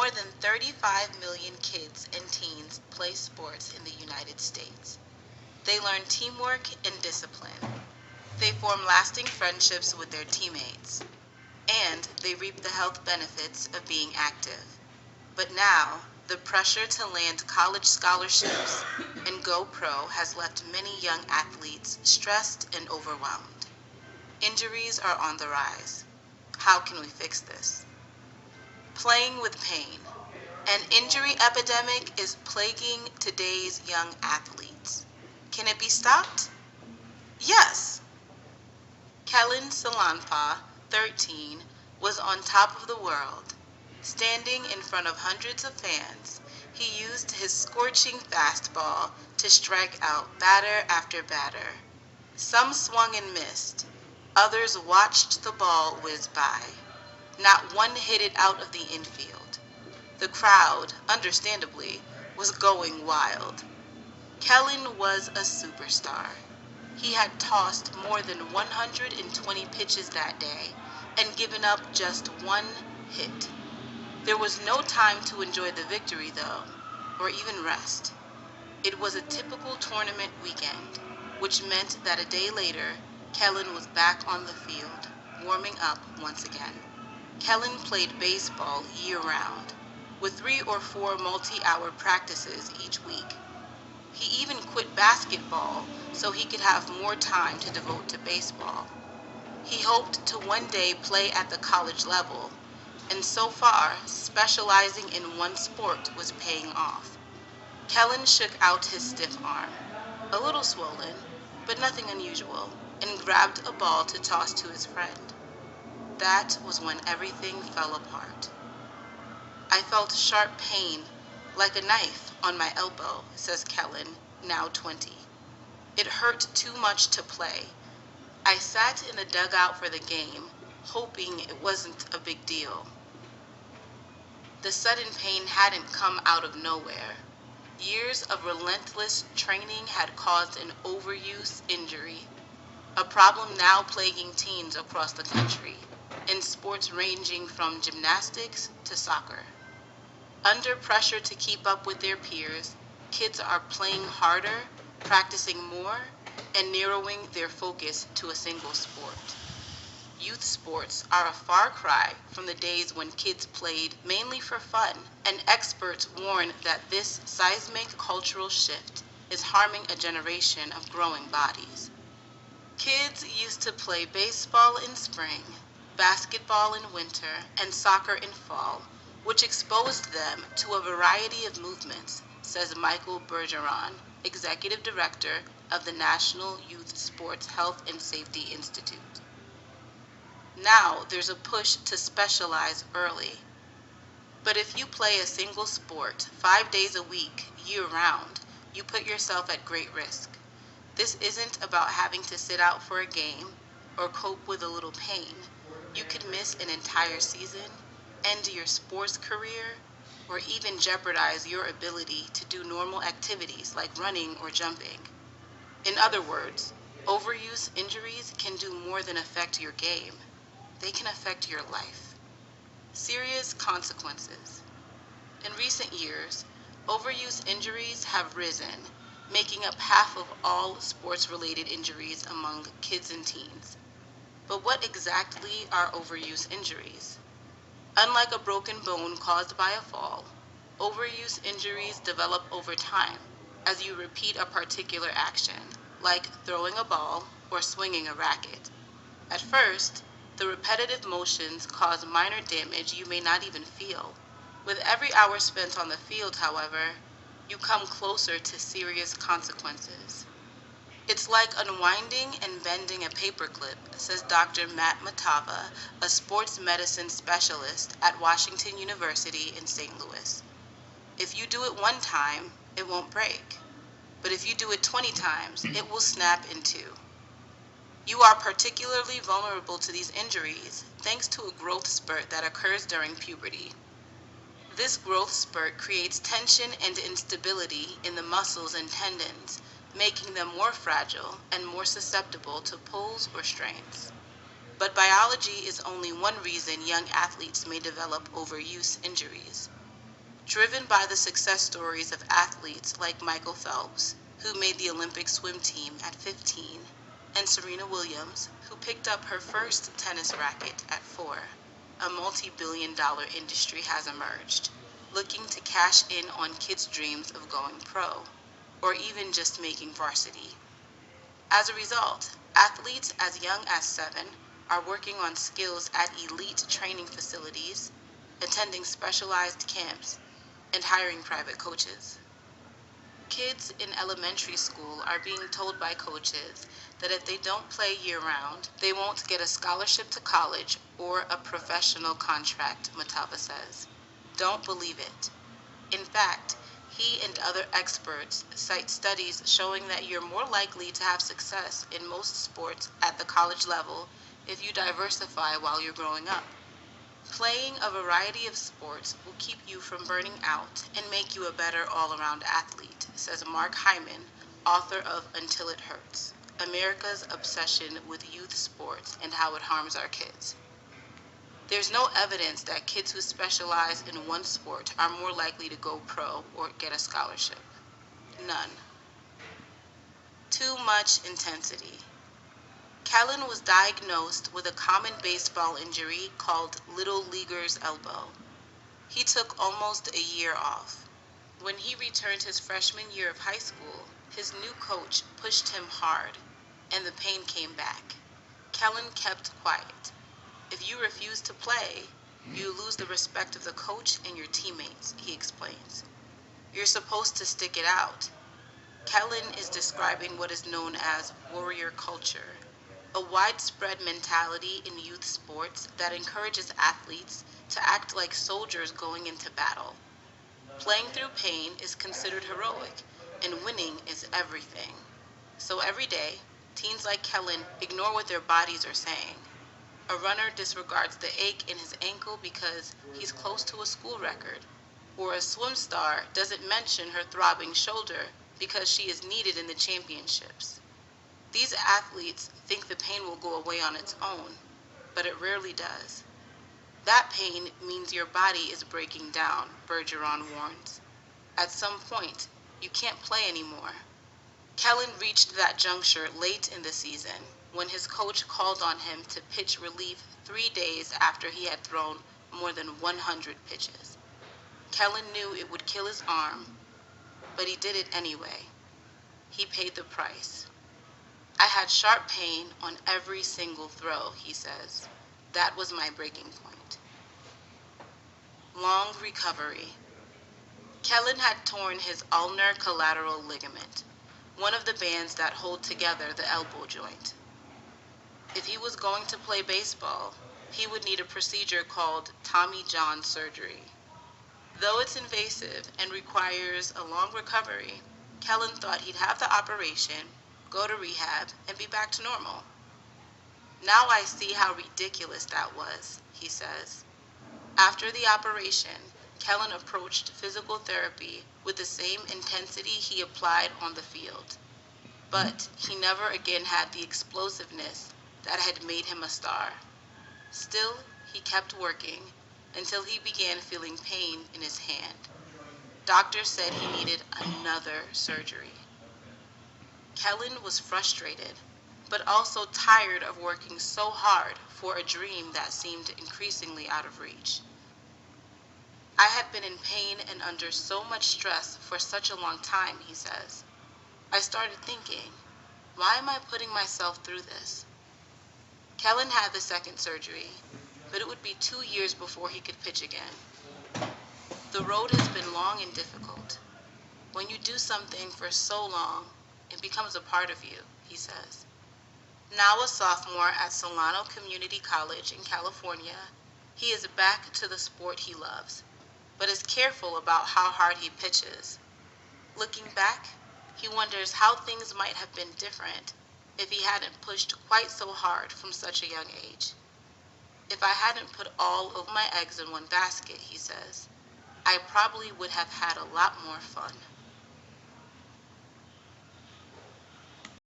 More than 35 million kids and teens play sports in the United States. They learn teamwork and discipline. They form lasting friendships with their teammates. And they reap the health benefits of being active. But now, the pressure to land college scholarships and go pro has left many young athletes stressed and overwhelmed. Injuries are on the rise. How can we fix this? Playing with pain. An injury epidemic is plaguing today's young athletes. Can it be stopped? Yes. Kellen Salanfa, 13, was on top of the world. Standing in front of hundreds of fans, he used his scorching fastball to strike out batter after batter. Some swung and missed. Others watched the ball whiz by. Not one hit it out of the infield. The crowd, understandably, was going wild. Kellen was a superstar. He had tossed more than 120 pitches that day and given up just one hit. There was no time to enjoy the victory, though, or even rest. It was a typical tournament weekend, which meant that a day later, Kellen was back on the field, warming up once again. Kellen played baseball year-round, with 3 or 4 multi-hour practices each week. He even quit basketball so he could have more time to devote to baseball. He hoped to one day play at the college level, and so far, specializing in one sport was paying off. Kellen shook out his stiff arm, a little swollen, but nothing unusual, and grabbed a ball to toss to his friend. That was when everything fell apart. I felt sharp pain, like a knife, on my elbow, says Kellen, now 20. It hurt too much to play. I sat in the dugout for the game, hoping it wasn't a big deal. The sudden pain hadn't come out of nowhere. Years of relentless training had caused an overuse injury, a problem now plaguing teens across the country, in sports ranging from gymnastics to soccer. Under pressure to keep up with their peers, kids are playing harder, practicing more, and narrowing their focus to a single sport. Youth sports are a far cry from the days when kids played mainly for fun, and experts warn that this seismic cultural shift is harming a generation of growing bodies. Kids used to play baseball in spring, basketball in winter, and soccer in fall, which exposed them to a variety of movements, says Michael Bergeron, Executive Director of the National Youth Sports Health and Safety Institute. Now there's a push to specialize early. But if you play a single sport 5 days a week, year-round, you put yourself at great risk. This isn't about having to sit out for a game or cope with a little pain. You could miss an entire season, end your sports career, or even jeopardize your ability to do normal activities like running or jumping. In other words, overuse injuries can do more than affect your game. They can affect your life. Serious consequences. In recent years, overuse injuries have risen, making up half of all sports-related injuries among kids and teens. But what exactly are overuse injuries? Unlike a broken bone caused by a fall, overuse injuries develop over time as you repeat a particular action, like throwing a ball or swinging a racket. At first, the repetitive motions cause minor damage you may not even feel. With every hour spent on the field, however, you come closer to serious consequences. It's like unwinding and bending a paperclip, says Dr. Matt Matava, a sports medicine specialist at Washington University in St. Louis. If you do it one time, it won't break. But if you do it 20 times, it will snap in two. You are particularly vulnerable to these injuries thanks to a growth spurt that occurs during puberty. This growth spurt creates tension and instability in the muscles and tendons, making them more fragile and more susceptible to pulls or strains. But biology is only one reason young athletes may develop overuse injuries. Driven by the success stories of athletes like Michael Phelps, who made the Olympic swim team at 15, and Serena Williams, who picked up her first tennis racket at 4, a multi-billion-dollar industry has emerged, looking to cash in on kids' dreams of going pro, or even just making varsity. As a result, athletes as young as 7 are working on skills at elite training facilities, attending specialized camps, and hiring private coaches. Kids in elementary school are being told by coaches that if they don't play year-round, they won't get a scholarship to college or a professional contract, Matava says. Don't believe it. In fact, he and other experts cite studies showing that you're more likely to have success in most sports at the college level if you diversify while you're growing up. Playing a variety of sports will keep you from burning out and make you a better all-around athlete, says Mark Hyman, author of Until It Hurts, America's Obsession with Youth Sports and How It Harms Our Kids. There's no evidence that kids who specialize in one sport are more likely to go pro or get a scholarship. None. Too much intensity. Kellen was diagnosed with a common baseball injury called little leaguer's elbow. He took almost a year off. When he returned his freshman year of high school, his new coach pushed him hard, and the pain came back. Kellen kept quiet. If you refuse to play, you lose the respect of the coach and your teammates, he explains. You're supposed to stick it out. Kellen is describing what is known as warrior culture, a widespread mentality in youth sports that encourages athletes to act like soldiers going into battle. Playing through pain is considered heroic, and winning is everything. So every day, teens like Kellen ignore what their bodies are saying. A runner disregards the ache in his ankle because he's close to a school record, or a swim star doesn't mention her throbbing shoulder because she is needed in the championships. These athletes think the pain will go away on its own, but it rarely does. That pain means your body is breaking down, Bergeron warns. At some point, you can't play anymore. Kellen reached that juncture late in the season when his coach called on him to pitch relief 3 days after he had thrown more than 100 pitches. Kellen knew it would kill his arm, but he did it anyway. He paid the price. I had sharp pain on every single throw, he says. That was my breaking point. Long recovery. Kellen had torn his ulnar collateral ligament, one of the bands that hold together the elbow joint. If he was going to play baseball, he would need a procedure called Tommy John surgery. Though it's invasive and requires a long recovery, Kellen thought he'd have the operation, go to rehab, and be back to normal. Now I see how ridiculous that was, he says. After the operation, Kellen approached physical therapy with the same intensity he applied on the field. But he never again had the explosiveness that had made him a star. Still, he kept working until he began feeling pain in his hand. Doctors said he needed another surgery. Kellen was frustrated, but also tired of working so hard for a dream that seemed increasingly out of reach. I had been in pain and under so much stress for such a long time, he says. I started thinking, why am I putting myself through this? Kellen had the second surgery, but it would be 2 years before he could pitch again. The road has been long and difficult. When you do something for so long, it becomes a part of you, he says. Now a sophomore at Solano Community College in California, he is back to the sport he loves, but is careful about how hard he pitches. Looking back, he wonders how things might have been different if he hadn't pushed quite so hard from such a young age. If I hadn't put all of my eggs in one basket, he says, I probably would have had a lot more fun.